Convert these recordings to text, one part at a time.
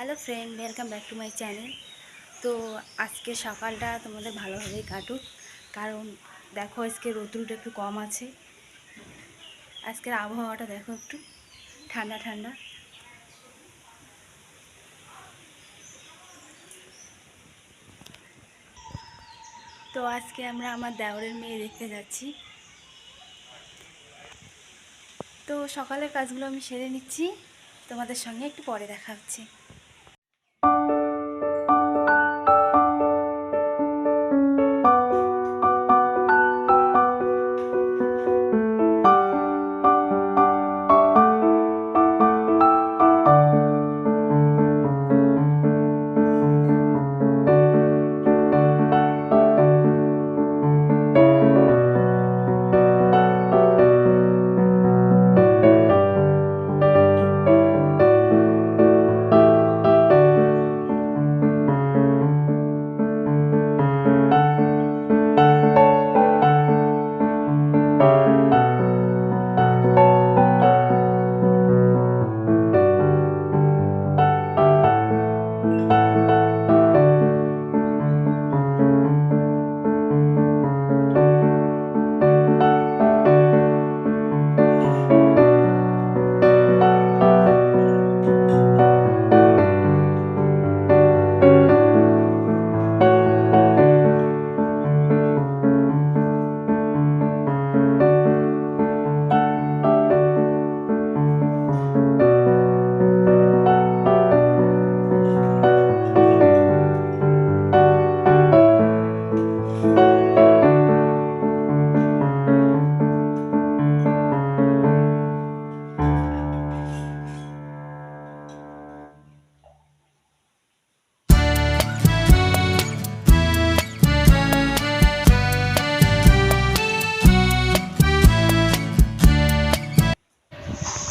Hello friend, welcome back to my channel. তো আজকে সকালটা তোমাদের ভালোভাবেই কাটুক, কারণ দেখো আজকে রোদ্রুটা একটু কম আছে। আজকের আবহাওয়াটা দেখো একটু ঠান্ডা ঠান্ডা। তো আজকে আমরা আমার দেওরের মেয়ে দেখতে যাচ্ছি। তো সকালের কাজগুলো আমি সেরে নিচ্ছি, তোমাদের সঙ্গে একটু পরে দেখা হচ্ছে।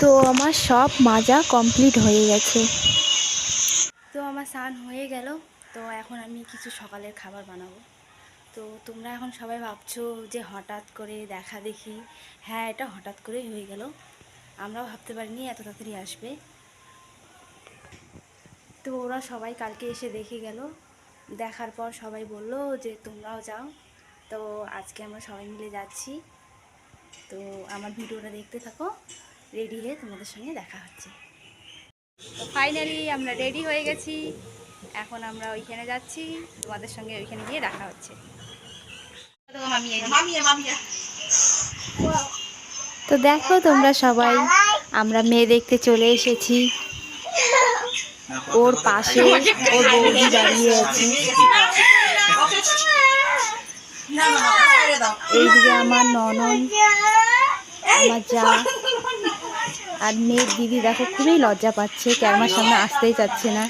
তো আমার সব মাজা কমপ্লিট হয়ে গেছে। তো আমার স্নান হয়ে গেল। তো এখন আমি কিছু সকালের খাবার বানাবো। তো তোমরা এখন সবাই ভাবছো যে হঠাৎ করে দেখা দেখি। হ্যাঁ, এটা হঠাৎ করেই হয়ে গেল, আমরাও ভাবতে পারিনি এত তাড়াতাড়ি আসবে। তো ওরা সবাই কালকে এসে দেখে গেল, দেখার পর সবাই বলল যে তোমরাও যাও। তো আজকে আমরা সবাই মিলে যাচ্ছি। তো আমার ভিডিওটা দেখতে থাকো, রেডি হয়ে তোমাদের সঙ্গে দেখা হচ্ছে। তো ফাইনালি আমরা রেডি হয়ে গেছি, এখন আমরা ওইখানে যাচ্ছি, তোমাদের সঙ্গে ওইখানে গিয়ে দেখা হচ্ছে। তো দেখো তোমরা সবাই, আমরা মেয়ে দেখতে চলে এসেছি। ওর পাশে ওর বৌদি দাঁড়িয়ে আছে, এইদিকে আমার ননদ, আমার যা, আর মেয়ের দিদি দেখো খুবই লজ্জা পাচ্ছে, ক্যামেরার সামনে আসতেই চাচ্ছে না।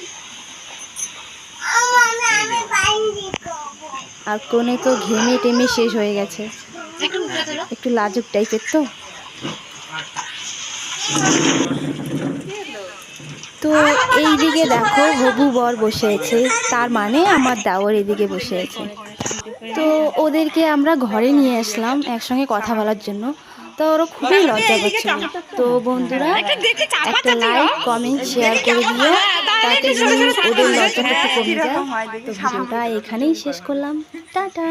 আর কোনে তো ঘেমে টেমে শেষ হয়ে গেছে, একটু লাজুক টাইপের। তো এইদিকে দেখো হবু বর বসে আছে, তার মানে আমার দেওর এদিকে বসে আছে। তো ওদেরকে আমরা ঘরে নিয়ে আসলাম একসঙ্গে কথা বলার জন্য। তো ওরা খুবই লজ্জা পাচ্ছিল। তো বন্ধুরা একটা লাইক কমেন্ট শেয়ার করে দিও, তাতে ওদের লজ্জাটা একটু কমে যায়। তো ভিডিওটা এখানেই শেষ করলাম, টাটা।